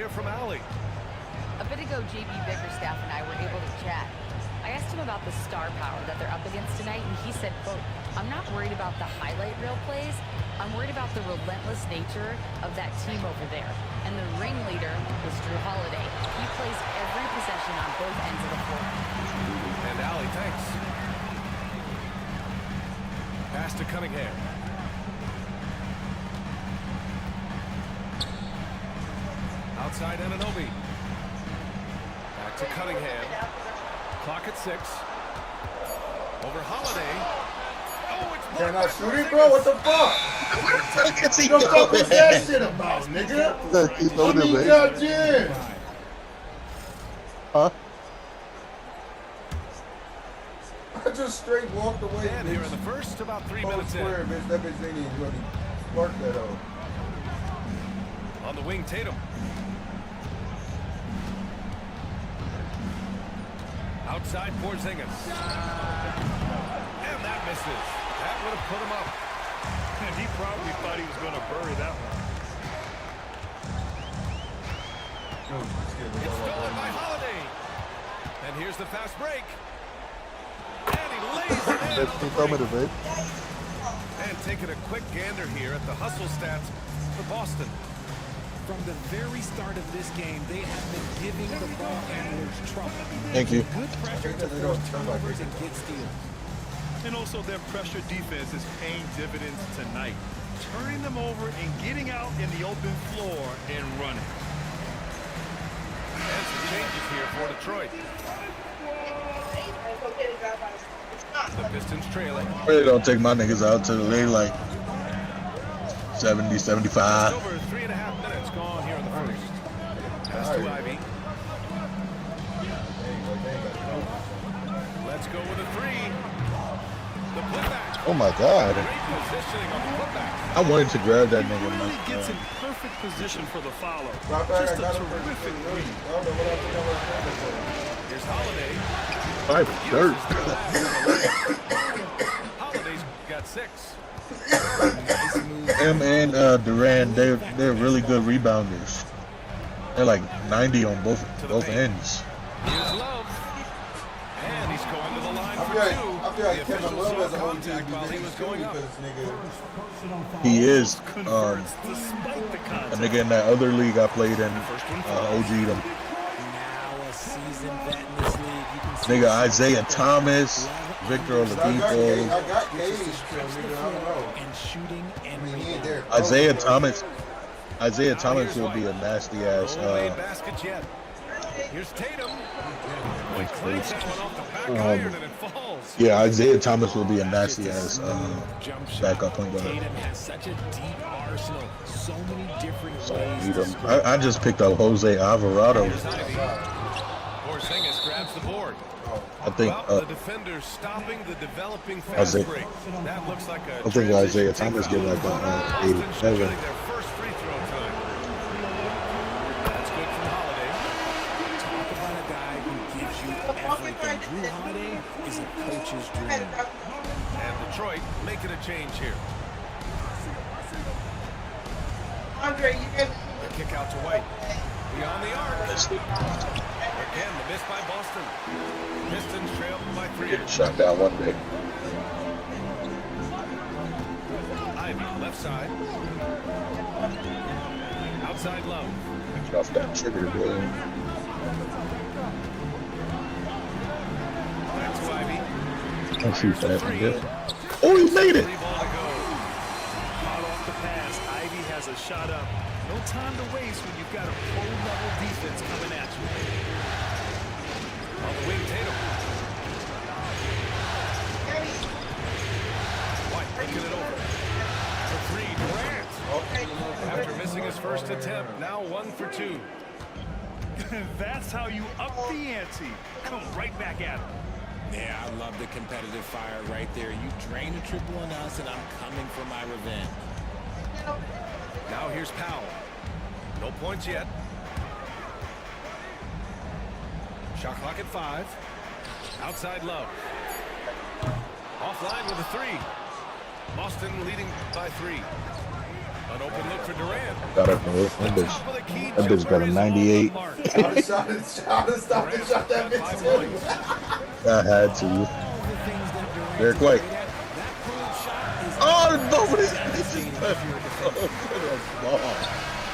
hear from Allie. A bit ago, JB Bickerstaff and I were able to chat. I asked him about the star power that they're up against tonight, and he said, quote, "I'm not worried about the highlight reel plays. I'm worried about the relentless nature of that team over there. And the ringleader is Drew Holiday. He plays every possession on both ends of the floor." And Allie, thanks. Pass to Cunningham. Outside Anunoby. Back to Cunningham. Clock at 6. Over Holiday. Oh, it's Can I shoot it, bro? What the fuck? What What the fuck was that shit about, nigga? I mean, goddamn. Huh? I just straight walked away, And here in the first, about 3 minutes square, in. bitch. That bitch ain't even really spark that out. On the wing, Tatum. Outside Porzingis. And that misses. That would have put him up. And he probably thought he was going to bury that one. It's stolen by Holiday. And here's the fast break. And he lays it in. And taking a quick gander here at the hustle stats for Boston. From the very start of this game, they have been giving the ball handlers trouble. Thank you. Good pressure to force turnovers and get steals. And also their pressure defense is paying dividends tonight. Turning them over and getting out in the open floor and running. And some changes here for Detroit. The Pistons trailing. Really don't take my niggas out till they like 70, 75. Over 3.5 minutes gone here in the first. Pass to Ivy. Let's go with a 3. The putback. Oh my God. Great positioning on the putback. I wanted to grab that He nigga. really gets in perfect position for the follow. Drop back, Just I a got him for terrific the read. I don't know what I think I was trying Here's Holiday. Five dirt. Holiday's got 6. Him and Durant, they're really good rebounders. They're like 90 on both ends. Here's Love. And he's going to the line I for feel like, 2. I feel like The Kevin officials Love saw as a whole contact while he was going up. because nigga. He is. Converts despite the A contact. nigga in that other league I played in, OG'd him. Now a seasoned vet in this league. You can see Nigga Isaiah Thomas, Victor I got Oladipo, Gage, so nigga, I don't know. and shooting and I mean, he ain't rebounding. there. Isaiah Thomas will be a nasty ass. No made baskets yet. Here's Tatum. Quick cleans that one off the back iron and it falls. Yeah, Isaiah Thomas will be a nasty ass Jump shot. backup point guard. Tatum has such a deep arsenal. So many different So ways need to him. score. I just picked up Jose Alvarado. Here's Ivy. Porzingis grabs the board. I think Well, the defender's stopping the developing fast Isaiah- break. That looks like a I think Isaiah transition Thomas get like takeout. a Boston 87. shooting their first free throw tonight. That's good from Holiday. Talk about a guy who gives you everything. Drew Holiday is a coach's dream. And Detroit making a change here. Andre, you get The kick out to White. Beyond the arc. Again, the miss by Boston. Pistons trail by 3. Getting shot down one day. Ivy, left side. Outside Love. Off that trigger, bro. Back to Ivy. Don't shoot that, nigga. Oh, he made it. 3 ball to go. Hot off the pass. Ivy has a shot up. No time to waste when you've got a pro-level defense coming at you. On the wing, Tatum. White taking it over. For 3, Durant. After missing his first attempt, now 1 for 2. That's how you up the ante. Come right back at him. Yeah, I love the competitive fire right there. You drain a triple on us, and I'm coming for my revenge. Now here's Powell. No points yet. Shot clock at 5. Outside Love. Offline with a 3. Boston leading by 3. An open look for Durant. Got it from this. That bitch got a 98. Shot that bitch too. I had to. Derek White. Oh, both of these bitches.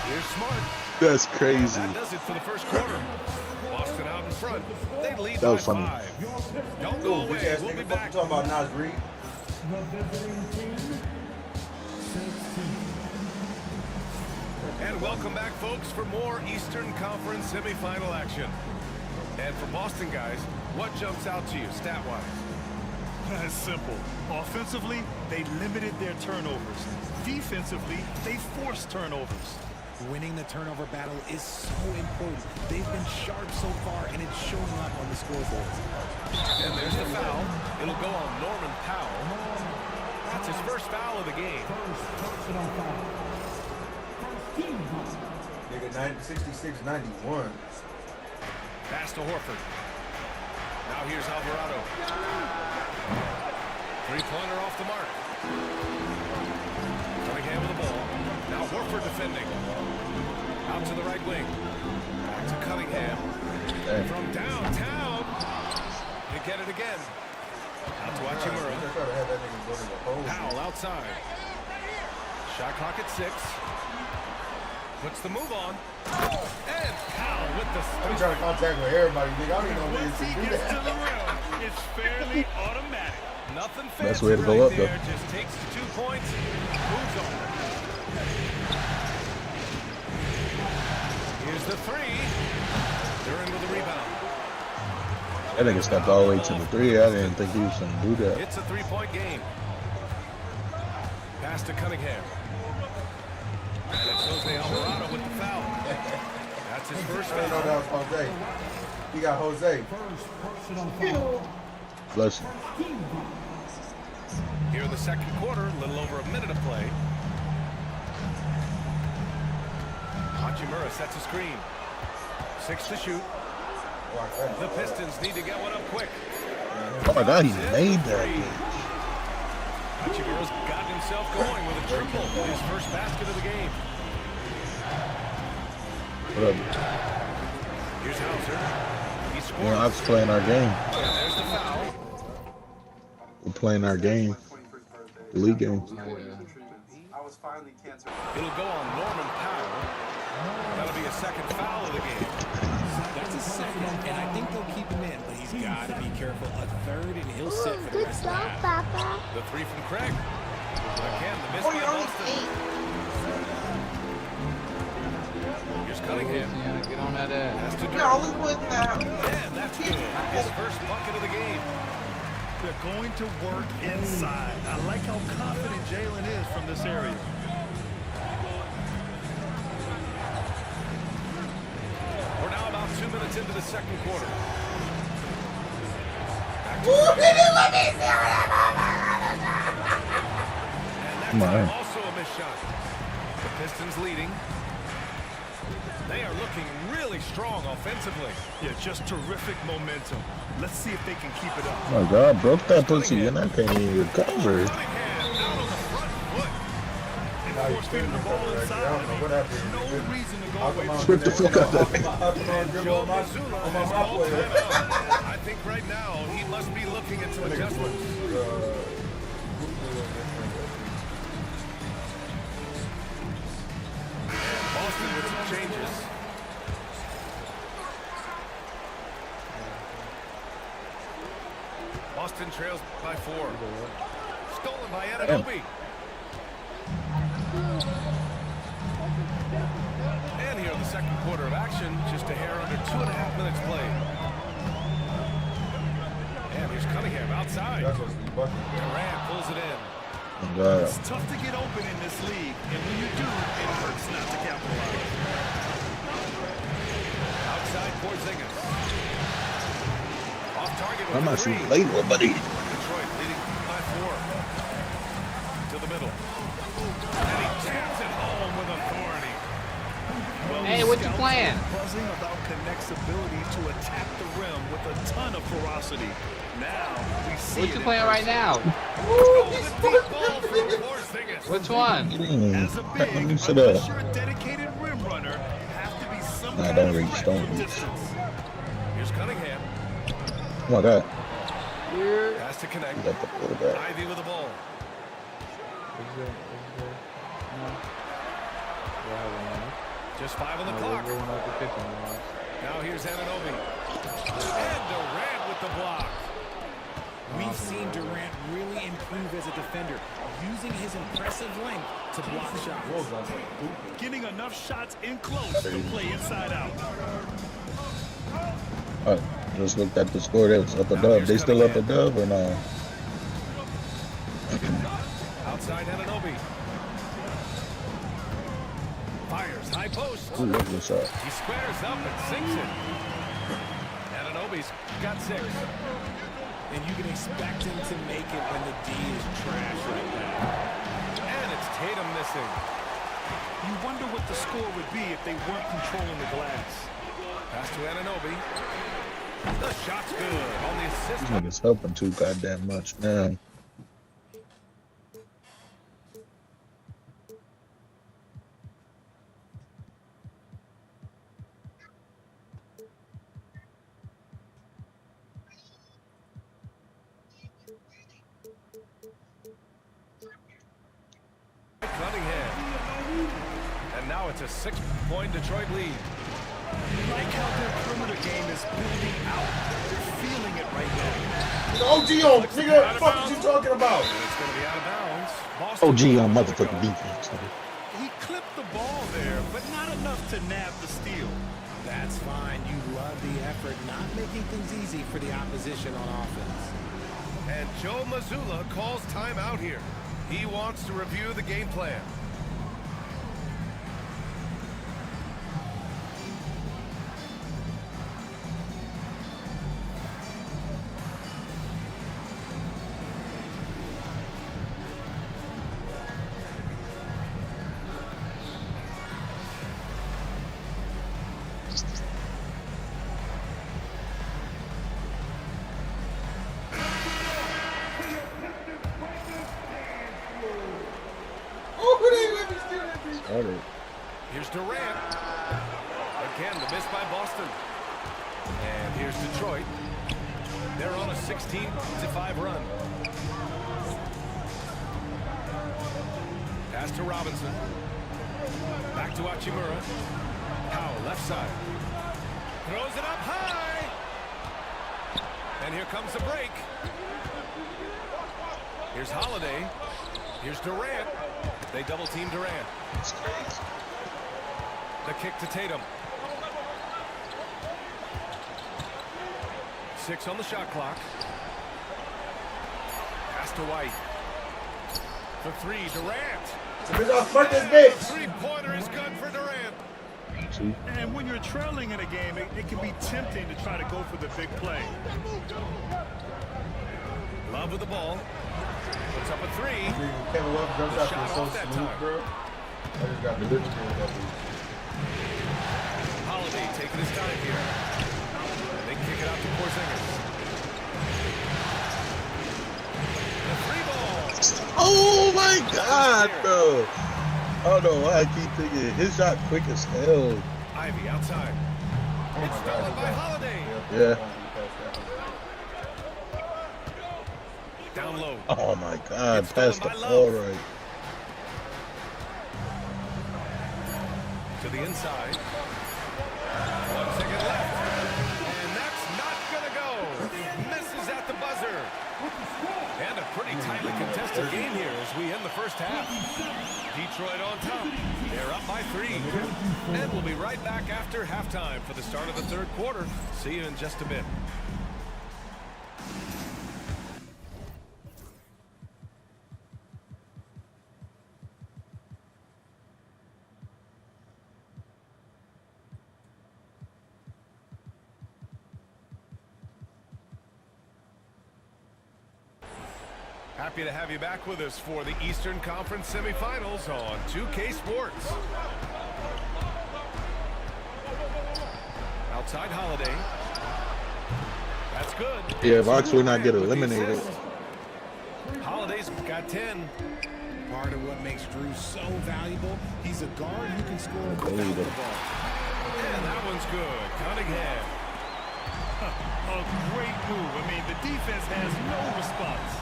Here's Smart. That's crazy. That does it for the first quarter. Boston out in front. They lead That by was funny. 5. Don't go away. We'll be back. Talking about Nas Reed. And welcome back, folks, for more Eastern Conference semifinal action. And for Boston guys, what jumps out to you stat-wise? That's simple. Offensively, they limited their turnovers. Defensively, they forced turnovers. Winning the turnover battle is so important. They've been sharp so far, and it's showing up on the scoreboard. And there's the foul. It'll go on Norman Powell. That's his first foul of the game. Nigga, 66-91. Pass to Horford. Now here's Alvarado. Three-pointer off the mark. Cunningham with the ball. Now Horford defending. Out to the right wing. Back to Cunningham. From downtown. They get it again. Out to Hachimura. Powell outside. Shot clock at 6. Puts the move on. And Powell with the I'm trying to contact with everybody, nigga. I don't even know what Once it he is to do gets to the that. rim, it's fairly automatic. Nothing Best fancy way to go right up, there. though. Just takes the 2 points. Moves on. Here's the 3. They're in with the rebound. I think it stepped all the way to the 3. I didn't think he was going to do that. It's a 3-point game. Pass to Cunningham. And it's Jose Alvarado with the foul. That's his first I didn't know foul. that was Jose. You got Jose. Bless him. Here in the second quarter, a little over a minute of play. Hachimura sets a screen. 6 to shoot. The Pistons need to get one up quick. Oh my God, he made that. Hachimura's got himself going with a triple. His first basket of the game. What up? Here's Hauser. He You scores. know, I was playing our game. And there's the foul. We're playing our game. The league game. It'll go on Norman Powell. That'll be a second foul of the game. That's a second, and I think they'll keep him in, but he's got to be careful. A third, and he'll sit for the rest of the half. The 3 from Craig. Again, the miss Oh, by you're only Boston. 8. Here's Cunningham. Get on that ass. Pass to You're Dirk. only with that. And that's good. His first bucket of the game. They're going to work inside. I like how confident Jalen is from this area. We're now about 2 minutes into the second quarter. And that Come on. time also a missed shot. The Pistons leading. They are looking really strong offensively. Yeah, just terrific momentum. Let's see if they can keep it up. Oh my God, broke that pussy and I can't even recover. Cunningham down on the front foot. Forcing the ball I inside. don't know what happened. No reason to go I'll away come on, from Rip the fuck out that thing. I'll come on, dribble Joe on my Mazzulla on has my called player. timeout. I think right now he must be looking at some adjustments. Boston with some changes. Boston trails by 4. Stolen by Anunoby. And here in the second quarter of action, just a hair under 2.5 minutes played. And here's Cunningham outside. That's what's bucket. Durant pulls it in. Oh my God. It's tough to get open in this league, and when you do, it hurts not to capitalize. Outside Porzingis. Off target with I'm not 3. shooting late, little buddy. Detroit leading by 4. To the middle. And he jams it home with authority. Well, Hey, what you playing? Buzzing about Connect's ability to attack the rim with a ton of ferocity. Now we see What you playing right now? Which one? As a big, unless you're a dedicated rim runner, have to be some Nah, kind don't of reach, threat don't from reach. distance. Here's Cunningham. Oh my God. Has to connect. You got the quarterback. Ivy with the ball. Just 5 on the clock. Now here's Anunoby. And Durant with the block. We've seen Durant really improve as a defender, using his impressive length to block shots. Getting enough shots in close to play inside out. Just looked at the score. That was up a dub. They still up a dub or no? Outside Anunoby. Fires high post. Ooh, look this up. He squares up and sinks it. Anunoby's got 6. And you can expect him to make it when the D is trash like that. And it's Tatum missing. You wonder what the score would be if they weren't controlling the glass. Pass to Anunoby. The shot's good on the assist. These niggas helping too goddamn much, man. Cunningham. And now it's a 6-point Detroit lead. Like how their perimeter game is building out. They're feeling it right now. OG on, nigga. What the fuck is you talking about? And it's going to be out of bounds. Boston OG on motherfucking defense. He clipped the ball there, but not enough to nab the steal. That's fine. You love the effort, not making things easy for the opposition on offense. And Joe Mazzulla calls timeout here. He wants to review the game plan. Started. Here's Durant. Again, the miss by Boston. And here's Detroit. They're on a 16-5 run. Pass to Robinson. Back to Hachimura. Powell, left side. Throws it up high. And here comes the break. Here's Holiday. Here's Durant. They double team Durant. The kick to Tatum. 6 on the shot clock. Pass to White. For 3, Durant. We're gonna fuck this bitch. Three-pointer is good for Durant. And when you're trailing in a game, it can be tempting to try to go for the big play. Love with the ball. Puts up a 3. Kevin Love jumps out Shot to so off that smooth, time. bro. I just got the bitch that Holiday taking his time here. And they kick it out to Porzingis. The 3 ball. Oh my God, bro. I don't know why I keep thinking his shot quick as hell. Ivy outside. It's stolen by Holiday. Yeah. Down low. Oh my God, It's pass the stolen by ball Love. right. To the inside. 1 second left. And that's not going to go. Misses at the buzzer. And a pretty tightly contested game here as we end the first half. Detroit on top. They're up by 3. And we'll be right back after halftime for the start of the third quarter. See you in just a bit. Happy to have you back with us for the Eastern Conference semifinals on 2K Sports. Outside Holiday. That's good. Yeah, if Oxford not get eliminated. Holiday's got 10. Part of what makes Drew so valuable, he's a guard who can score without the ball. And that one's good. Cunningham. A great move. I mean, the defense has no response.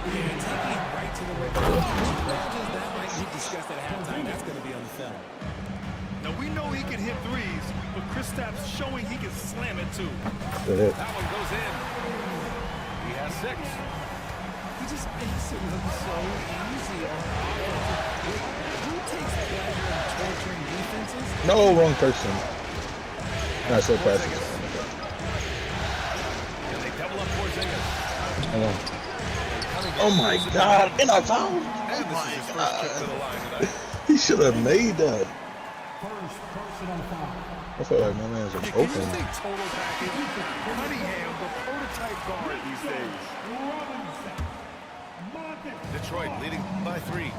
Yeah, taking it right to the rim. That might be discussed at halftime. That's going to be on the film. Now, we know he can hit threes, but Kristaps showing he can slam it too. Good hit. That one goes in. He has 6. He just makes it look so easy on offense. Who takes pleasure in torturing defenses? No, wrong person. I said passes. And they double up Porzingis. Hold on. Oh my God! And I found. And this is his first trip to the line tonight. He should have made that. I feel like my man's Can you open. say total package? Cunningham, the prototype guard these days. Detroit leading by 3.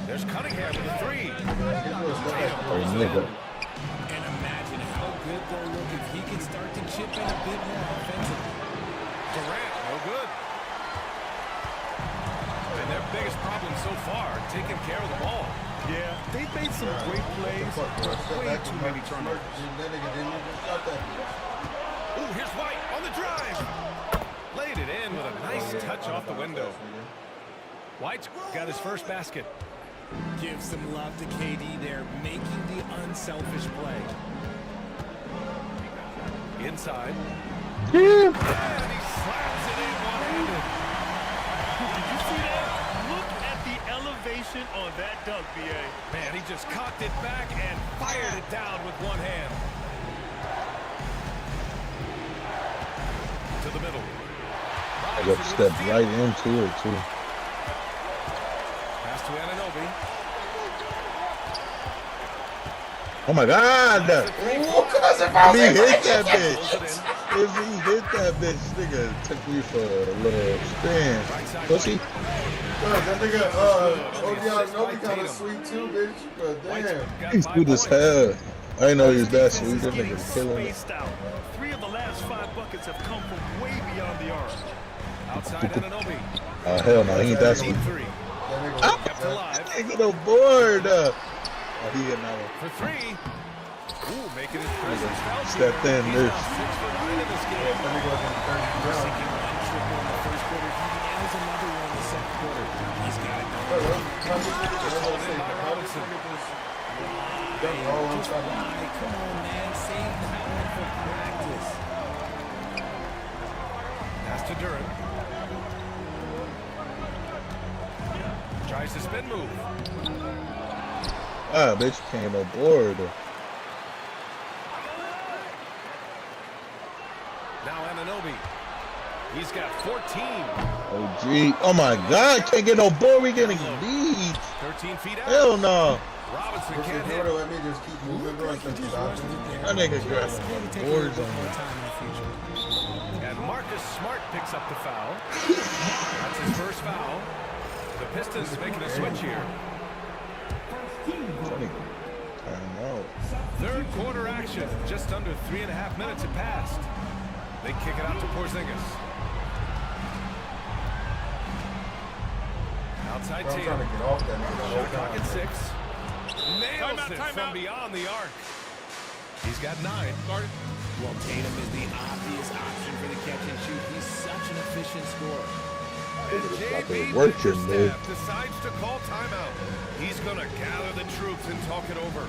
There's Cunningham with a 3. Oh, nigga. And imagine how good they'll look if he can start to chip in a bit more offensively. Durant, no good. And their biggest problem so far, taking care of the ball. Yeah, they've made some great plays, but way too many turnovers. Ooh, here's White on the drive. Laid it in with a nice touch off the window. White's got his first basket. Give some love to KD there, making the unselfish play. Inside. And he slams it in one-handed. Did you see that? Look at the elevation on that dunk, BA. Man, he just cocked it back and fired it down with one hand. To the middle. I got stepped right into it too. Pass to Anunoby. Oh my God! If he hit that bitch, Pulls it in. if he hit that bitch, nigga took me for a little spin. Pussy. That nigga, Nobi kind of sweet too, bitch. But damn. Got He's 5 good as points. hell. I didn't know he was that Defense sweet. is That getting nigga's killing it. spaced out. 3 of the last 5 buckets have come from way beyond the arc. Outside Anunoby. Hell no, he ain't that Deep sweet. 3. Kept alive. Nigga, no board. Oh, he getting that one. For 3. Ooh, making his presence felt. Stepped in He's this. now 6 for 9 in this game. Seeking one triple in the first quarter. He nails another one in the second quarter. He's got it done. Pulled in by Robinson. Just why? Come on, man. Save that one for practice. Pass to Durant. Tries to spin move. Ah, bitch came aboard. Now Anunoby. He's got 14. Oh, gee. Oh my God, can't get no board. We getting beat. 13 feet out. Hell no. Robinson can't hit. Let me just keep moving, bro. That nigga grabbing boards on me. And Marcus Smart picks up the foul. That's his first foul. The Pistons making a switch here. That nigga time out. Third quarter action. Just under 3.5 minutes have passed. They kick it out to Porzingis. Outside I'm trying Tatum. to get off that nigga the whole Shot clock time. at 6. Nails it Timeout. from beyond the arc. He's got 9. Well, Tatum is the obvious option for the catch and shoot. He's such an efficient scorer. And JB working, man. Bickerstaff decides to call timeout. He's going to gather the troops and talk it over.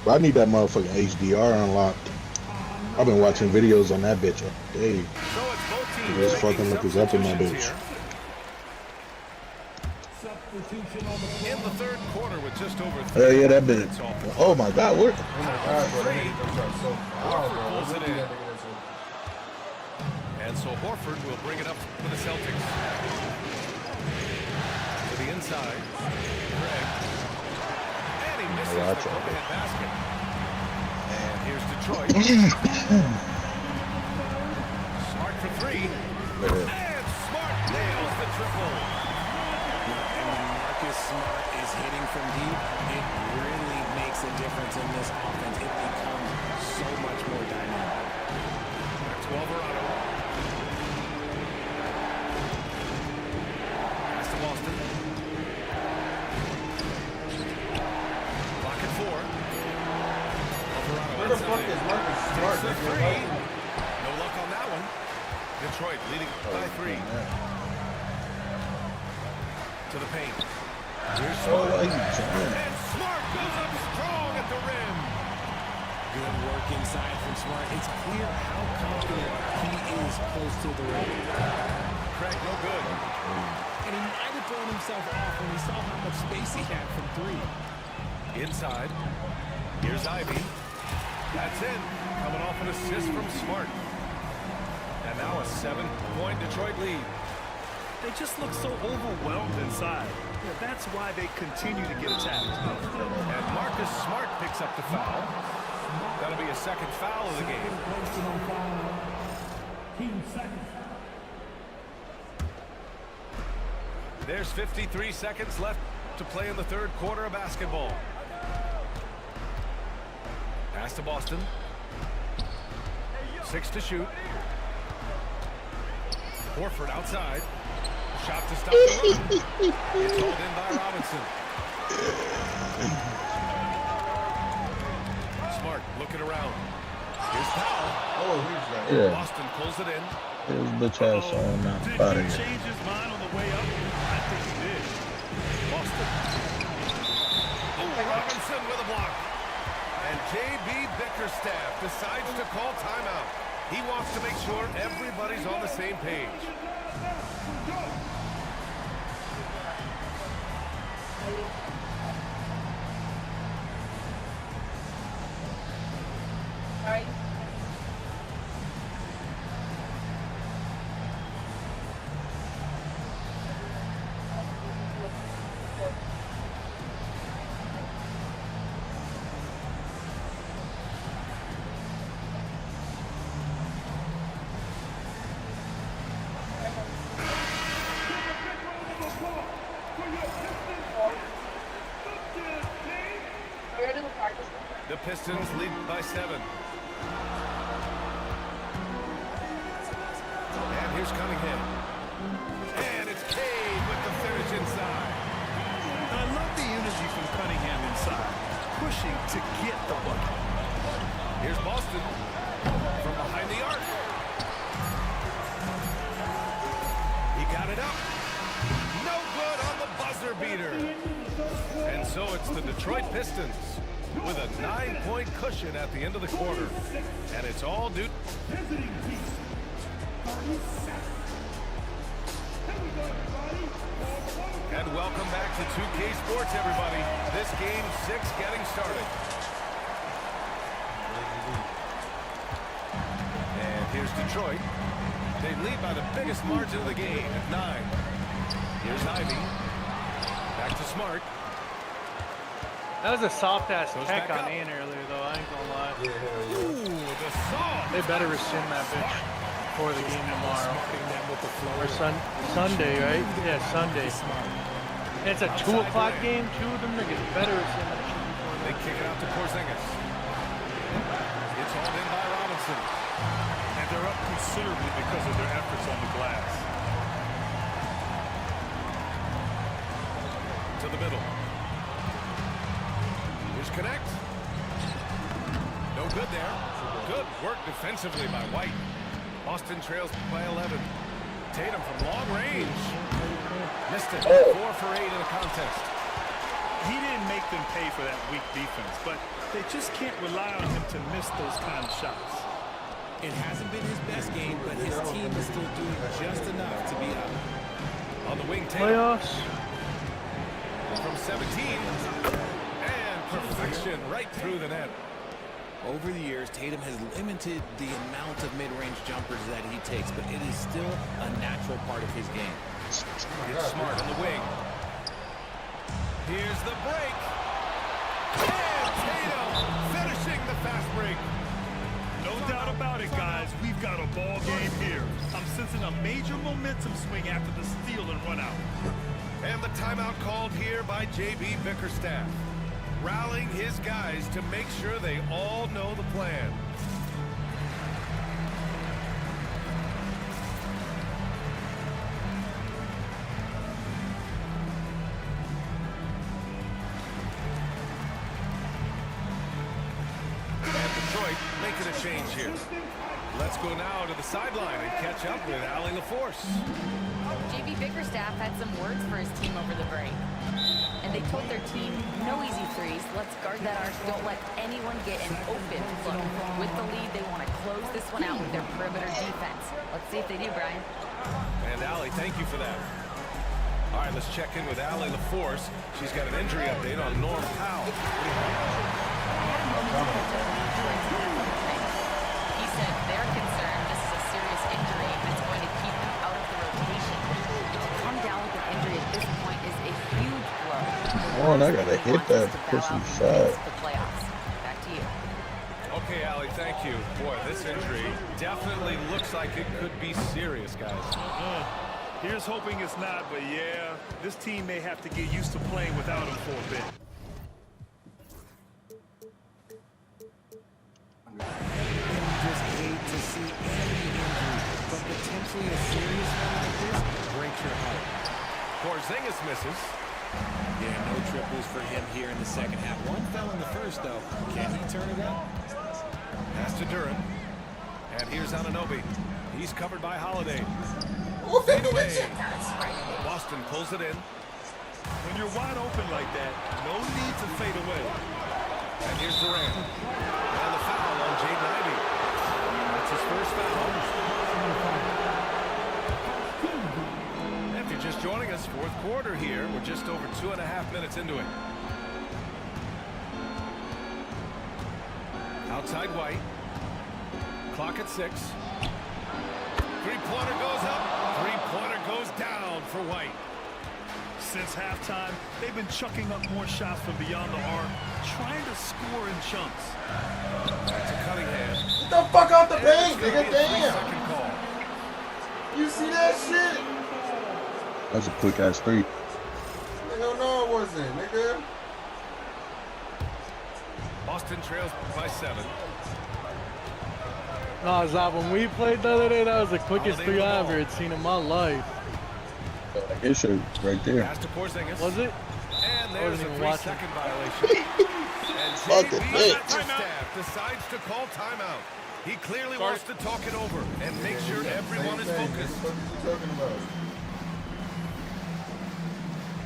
I need that motherfucking HDR unlocked. I've been watching videos on that bitch all day. So it's both teams It's making fucking look is up in that substitutions bitch. here. In the third quarter with just over 3 Hell yeah, that bitch. minutes off the Oh my God, Oh we're my God, bro. That nigga jumps out so far, bro. Pulls it Look at in. that nigga that's so- And so Horford will bring it up for the Celtics. To the inside. Greg. And he misses the Watch out. go-ahead basket. And here's Detroit. Smart for 3. And Smart nails the triple. And when Marcus Smart is hitting from deep, it really makes Where the fuck is Marcus Smart? Takes the three. No luck on that one. Detroit leading by 3. To the paint. Here's Smart. And Smart goes up strong at the rim. Good work inside from Smart. It's clear how confident he is close to the rim. Craig, no good. And he might have thrown himself off when he saw how much space he had from 3. Inside. Here's Ivy. That's in. Coming off an assist from Smart. And now a 7-point Detroit lead. They just look so overwhelmed inside. That's why they continue to get attacked. And Marcus Smart picks up the foul. That'll be a second foul of the game. There's 53 seconds left to play in the third quarter of basketball. Pass to Boston. 6 to shoot. Horford outside. Shot to stop the run. It's hauled in by Robinson. Smart looking around. Here's Powell. Oh, he's that. Yeah. Boston pulls it in. His bitch ass on now. Did Out of he here. change his mind on the way up? I think he did. Boston. Oh, Robinson with a block. And J.B. Bickerstaff decides to call timeout. He wants to make sure everybody's on the same page. The Pistons lead by 7. And here's Cunningham. And it's Cade with the finish inside. I love the energy from Cunningham inside, pushing to get the bucket. Here's Boston from behind the arc. He got it up. No good on the buzzer beater. And so it's the Detroit Pistons with a 9-point cushion at the end of the quarter. And it's all due. And welcome back to 2K Sports, everybody. This game 6 getting started. And here's Detroit. They lead by the biggest margin of the game at 9. Here's Ivy. Back to Smart. That was a soft-ass Goes tech back on up. Ian earlier, though. I ain't gonna lie. Ooh, the soft. They better rescind that bitch before the game tomorrow. Them with the flow. Or Sunday, right? Yeah, Sunday. And it's a 2 o'clock game. 2 of them niggas better rescind that shit before They that. kick it out to Porzingis. It's hauled in by Robinson. And they're up considerably because of their efforts on the glass. To the middle. Here's Connect. No good there. Good work defensively by White. Boston trails by 11. Tatum from long range. Missed it. 4 for 8 in the contest. He didn't make them pay for that weak defense, but they just can't rely on him to miss those kind of shots. It hasn't been his best game, but his team is still doing just enough to be up. On the wing, Tatum. Playoffs. From 17. And perfection right through the net. Over the years, Tatum has limited the amount of mid-range jumpers that he takes, but it is still a natural part of his game. It's Smart on the wing. Here's the break. And Tatum finishing the fast break. No doubt about it, guys. We've got a ball game here. I'm sensing a major momentum swing after the steal and run out. And the timeout called here by J.B. Bickerstaff, rallying his guys to make sure they all know the plan. And Detroit change here. Let's go now to the sideline and catch up with Allie LaForce. JB Bickerstaff had some words for his team over the break. And they told their team, no easy threes. Let's guard that arc. Don't let anyone get an open look. With the lead, they want to close this one out with their perimeter defense. Let's see if they do, Brian. And Allie, thank you for that. All right, let's check in with Allie LaForce. She's got an injury update on Norm Powell. He said they're concerned this is a serious injury and it's going to keep them out of the rotation. To come down with an injury at this point is a huge blow. Oh, and I gotta hit that pussy shot. The playoffs. Back to you. Okay, Allie, thank you. Boy, this injury definitely looks like it could be serious, guys. Here's hoping it's not, but yeah, this team may have to get used to playing without him for a bit. Just hate to see any injury, but potentially a serious one like this breaks your heart. Porzingis misses. Yeah, no triples for him here in the second half. One fell in the first, though. Can he turn it up? Pass to Duran. And here's Anunoby. He's covered by Holiday. Fade away. Boston pulls it in. When you're wide open like that, no need to fade away. And here's Durant. And the foul on Jaden Ivey. That's his first foul. If you're just joining us, fourth quarter here. We're just over 2.5 minutes into it. Outside White. Clock at 6. Three-pointer goes up. Three-pointer goes down for White. Since halftime, they've been chucking up more shots from beyond the arc, trying to score in chunks. Back to Cunningham. Get the fuck out the paint, It's gonna nigga. be a Damn. 3-second call. You see that shit? That's a quick ass three. Hell no, it wasn't, nigga. Boston trails by 7. No, Zab, when we played the other day, that was the quickest three I ever had seen in my life. I guess you're right there. Pass to Porzingis. Was it? And there's a wasn't even watching. 3-second violation. And Fucking JB bitch. Bickerstaff decides to call timeout. He clearly wants to talk it over and make sure everyone is focused. What are you talking about?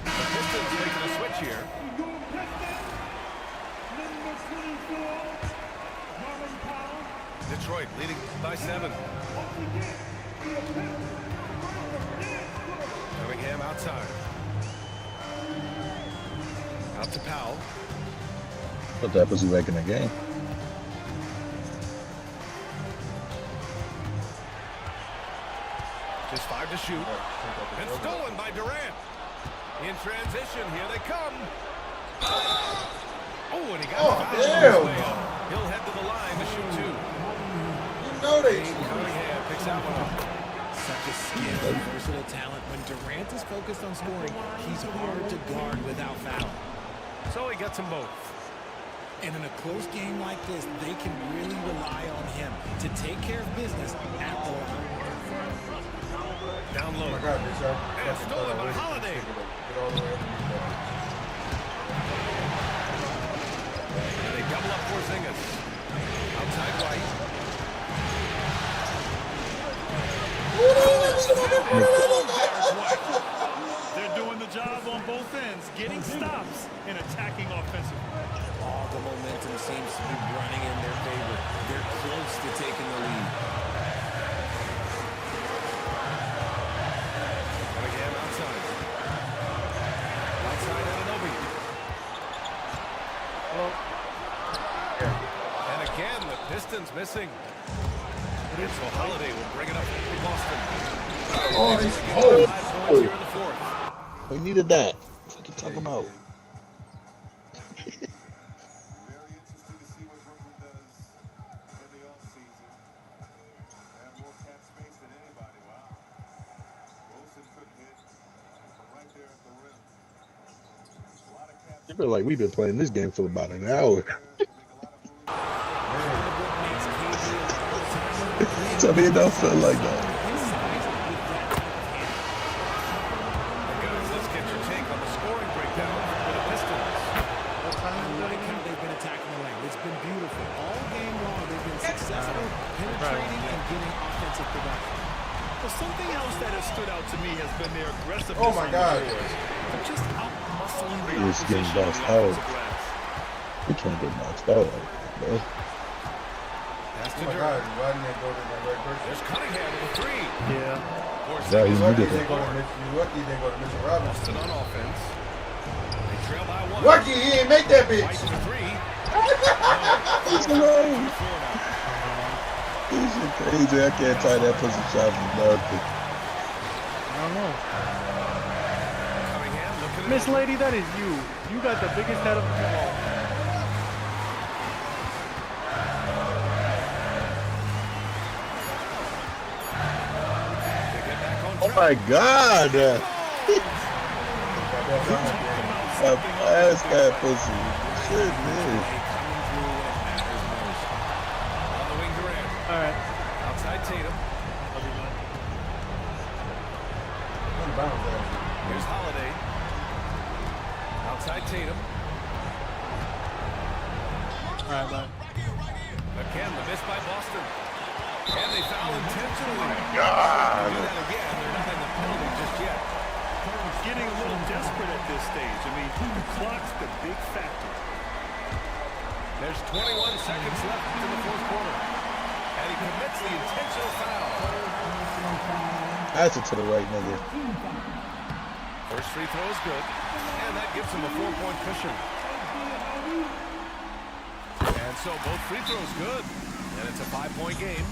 The Pistons making a switch here. Detroit leading by 7. Cunningham outside. Out to Powell. What that was he making a game? Just 5 to shoot. And stolen by Durant. In transition, here they come. Oh, and he got fouled on his damn. way up. He'll head to the line to shoot 2. You know they cheated. Cunningham picks that one up. Such a skilled, versatile talent. When Durant is focused on scoring, he's hard to guard without foul. So he gets them both. And in a close game like this, they can really rely on him to take care of business at the line. Down Oh low. my God, bitch, And stolen by Holiday. Get all the way up. And they double up Porzingis. Outside White. They're doing the job on both ends, getting stops and attacking offensively. All the momentum seems to be running in their favor. They're close to taking the lead. Cunningham outside. Outside Anunoby. And again, the Pistons missing. And so Holiday will bring it up for Boston. Oh, he's 5 cold. points here in the fourth. We needed that. What you talking about? I feel like we've been playing this game for about an hour. Tell me it don't feel like that. Guys, let's get your take on the scoring breakdown for the Pistons. I like how they've been attacking the lane. It's been beautiful. All game long, they've been successful successful penetrating and getting offensive production. Well, something else that has stood out to me has been their aggressiveness. Oh my God. They're just out muscling the He was getting opposition on bossed the out. offensive glass. He can't get knocked out like that, bro. Pass to Oh my Durant. God, why didn't they go to the right person? There's Cunningham with a three. Yeah. Yeah, he Lucky needed they it. go to Mitch. Lucky they go to Mitchell Robinson. Boston on offense. They trail by one. Lucky he ain't make that White bitch. for three. He's alone. He's crazy. I can't tie that pussy shot from nothing. I don't know. Cunningham looking at Miss Lady, that is you. You got the biggest head of them all. Oh my God! I passed that pussy. Shit, man. on the wing Durant. All right. Outside Tatum. Here's Holiday. Outside Tatum. All right, bye. Again, the miss by Boston. And they foul intentionally. God. Do that again. They're not in the penalty just yet. Getting a little desperate at this stage. I mean, the clock's the big factor. There's 21 seconds left in the fourth quarter. And he commits the intentional foul. Pass it to the right nigga. First free throw is good. And that gives him a 4-point cushion. And so both free throws good. And it's a 5-point game.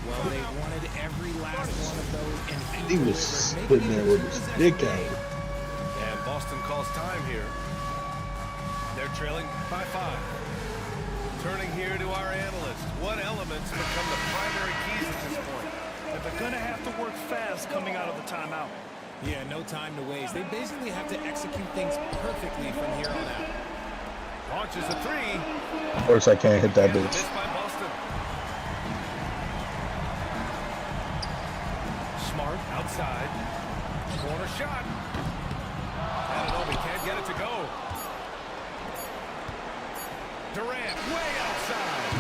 Well, they wanted every last one of those, and He was sitting there with his dick out. And Boston calls time here. They're trailing by 5. Turning here to our analyst. What elements become the primary keys at this point? But they're going to have to work fast coming out of the timeout. Yeah, no time to waste. They basically have to execute things perfectly from here on out. Launches a three. Of course, I can't hit that And a bitch. miss by Boston. Smart outside. Corner shot. Anunoby can't get it to go. Durant way outside.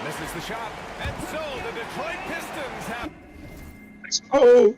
Misses the shot. And so the Detroit Pistons have... Oh!